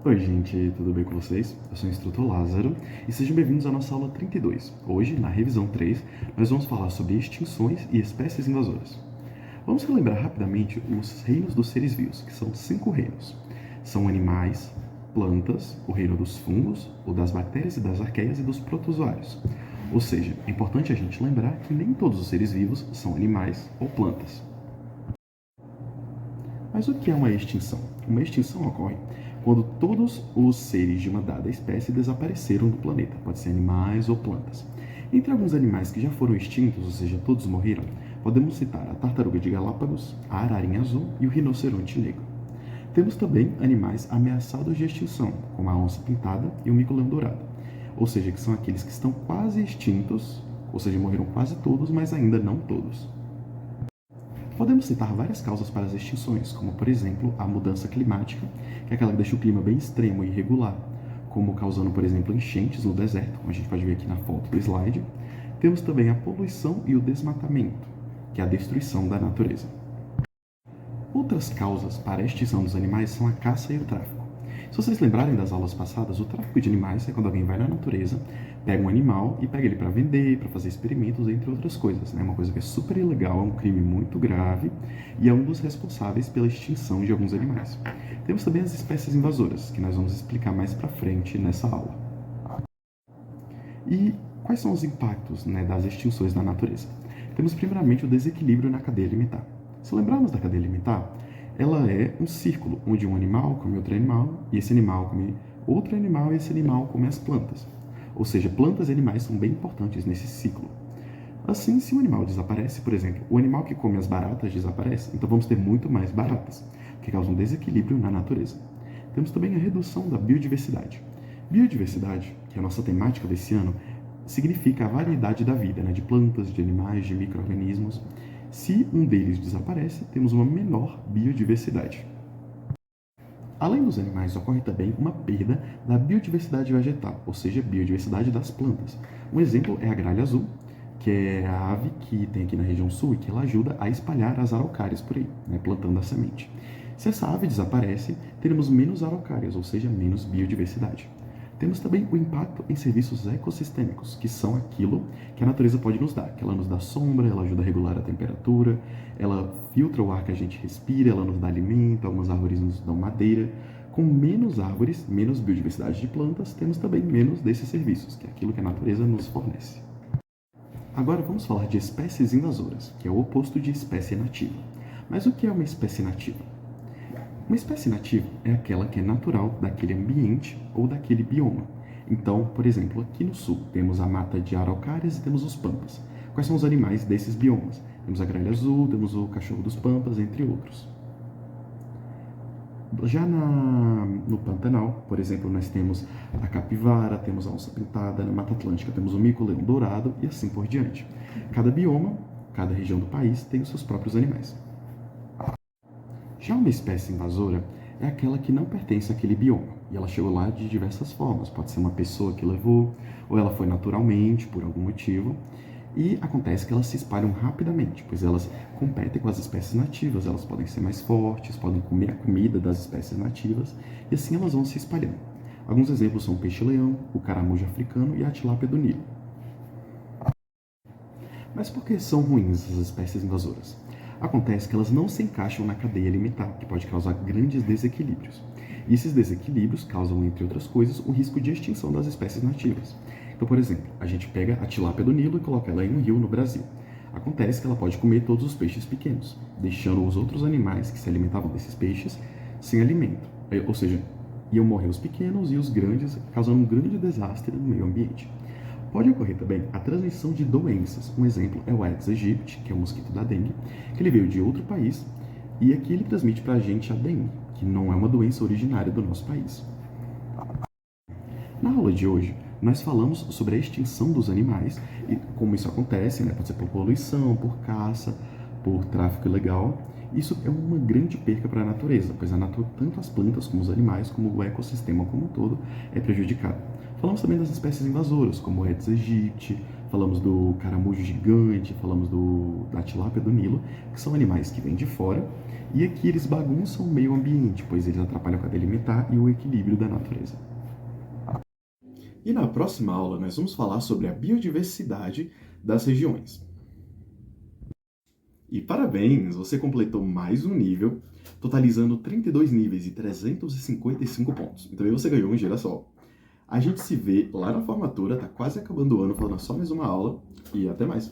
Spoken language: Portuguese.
Oi, gente, tudo bem com vocês? Eu sou o instrutor Lázaro e sejam bem-vindos à nossa aula 32. Hoje, na revisão 3, nós vamos falar sobre extinções e espécies invasoras. Vamos relembrar rapidamente os reinos dos seres vivos, que são 5 reinos. São animais, plantas, o reino dos fungos, o das bactérias e das arqueias e dos protozoários. Ou seja, é importante a gente lembrar que nem todos os seres vivos são animais ou plantas. Mas o que é uma extinção? Uma extinção ocorre quando todos os seres de uma dada espécie desapareceram do planeta, pode ser animais ou plantas. Entre alguns animais que já foram extintos, ou seja, todos morreram, podemos citar a tartaruga de Galápagos, a ararinha azul e o rinoceronte negro. Temos também animais ameaçados de extinção, como a onça-pintada e o mico-leão dourado, ou seja, que são aqueles que estão quase extintos, ou seja, morreram quase todos, mas ainda não todos. Podemos citar várias causas para as extinções, como por exemplo a mudança climática, que é aquela que deixa o clima bem extremo e irregular, como causando, por exemplo, enchentes no deserto, como a gente pode ver aqui na foto do slide. Temos também a poluição e o desmatamento, que é a destruição da natureza. Outras causas para a extinção dos animais são a caça e o tráfico. Se vocês lembrarem das aulas passadas, o tráfico de animais é quando alguém vai na natureza, pega um animal e pega ele para vender, para fazer experimentos, entre outras coisas. É uma coisa que é super ilegal, é um crime muito grave e é um dos responsáveis pela extinção de alguns animais. Temos também as espécies invasoras, que nós vamos explicar mais para frente nessa aula. E quais são os impactos das extinções na natureza? Temos primeiramente o desequilíbrio na cadeia alimentar. Se lembrarmos da cadeia alimentar, ela é um círculo onde um animal come outro animal, e esse animal come outro animal, e esse animal come as plantas. Ou seja, plantas e animais são bem importantes nesse ciclo. Assim, se um animal desaparece, por exemplo, o animal que come as baratas desaparece, então vamos ter muito mais baratas, que causam um desequilíbrio na natureza. Temos também a redução da biodiversidade. Biodiversidade, que é a nossa temática desse ano, significa a variedade da vida, de plantas, de animais, de micro-organismos. Se um deles desaparece, temos uma menor biodiversidade. Além dos animais, ocorre também uma perda da biodiversidade vegetal, ou seja, biodiversidade das plantas. Um exemplo é a gralha azul, que é a ave que tem aqui na região sul e que ela ajuda a espalhar as araucárias por aí, plantando a semente. Se essa ave desaparece, teremos menos araucárias, ou seja, menos biodiversidade. Temos também o impacto em serviços ecossistêmicos, que são aquilo que a natureza pode nos dar, que ela nos dá sombra, ela ajuda a regular a temperatura, ela filtra o ar que a gente respira, ela nos dá alimento, algumas árvores nos dão madeira. Com menos árvores, menos biodiversidade de plantas, temos também menos desses serviços, que é aquilo que a natureza nos fornece. Agora vamos falar de espécies invasoras, que é o oposto de espécie nativa. Mas o que é uma espécie nativa? Uma espécie nativa é aquela que é natural daquele ambiente ou daquele bioma. Então, por exemplo, aqui no sul temos a mata de araucárias e temos os pampas. Quais são os animais desses biomas? Temos a gralha azul, temos o cachorro dos pampas, entre outros. Já no Pantanal, por exemplo, nós temos a capivara, temos a onça-pintada, na Mata Atlântica temos o mico-leão dourado e assim por diante. Cada bioma, cada região do país tem os seus próprios animais. Já uma espécie invasora é aquela que não pertence àquele bioma, e ela chegou lá de diversas formas. Pode ser uma pessoa que levou, ou ela foi naturalmente, por algum motivo, e acontece que elas se espalham rapidamente, pois elas competem com as espécies nativas, elas podem ser mais fortes, podem comer a comida das espécies nativas, e assim elas vão se espalhando. Alguns exemplos são o peixe-leão, o caramujo africano e a tilápia do Nilo. Mas por que são ruins essas espécies invasoras? Acontece que elas não se encaixam na cadeia alimentar, que pode causar grandes desequilíbrios. E esses desequilíbrios causam, entre outras coisas, o risco de extinção das espécies nativas. Então, por exemplo, a gente pega a tilápia do Nilo e coloca ela em um rio no Brasil. Acontece que ela pode comer todos os peixes pequenos, deixando os outros animais que se alimentavam desses peixes sem alimento. Ou seja, iam morrer os pequenos e os grandes, causando um grande desastre no meio ambiente. Pode ocorrer também a transmissão de doenças. Um exemplo é o Aedes aegypti, que é o mosquito da dengue, que ele veio de outro país e aqui ele transmite para a gente a dengue, que não é uma doença originária do nosso país. Na aula de hoje, nós falamos sobre a extinção dos animais e como isso acontece, pode ser por poluição, por caça, por tráfico ilegal. Isso é uma grande perca para a natureza, pois tanto as plantas como os animais, como o ecossistema como um todo, é prejudicado. Falamos também das espécies invasoras, como o Aedes aegypti, falamos do caramujo gigante, falamos da tilápia do Nilo, que são animais que vêm de fora, e aqui eles bagunçam o meio ambiente, pois eles atrapalham a cadeia alimentar e o equilíbrio da natureza. E na próxima aula nós vamos falar sobre a biodiversidade das regiões. E parabéns, você completou mais um nível, totalizando 32 níveis e 355 pontos. Então aí você ganhou um girassol. A gente se vê lá na formatura, tá quase acabando o ano, falando só mais uma aula, e até mais.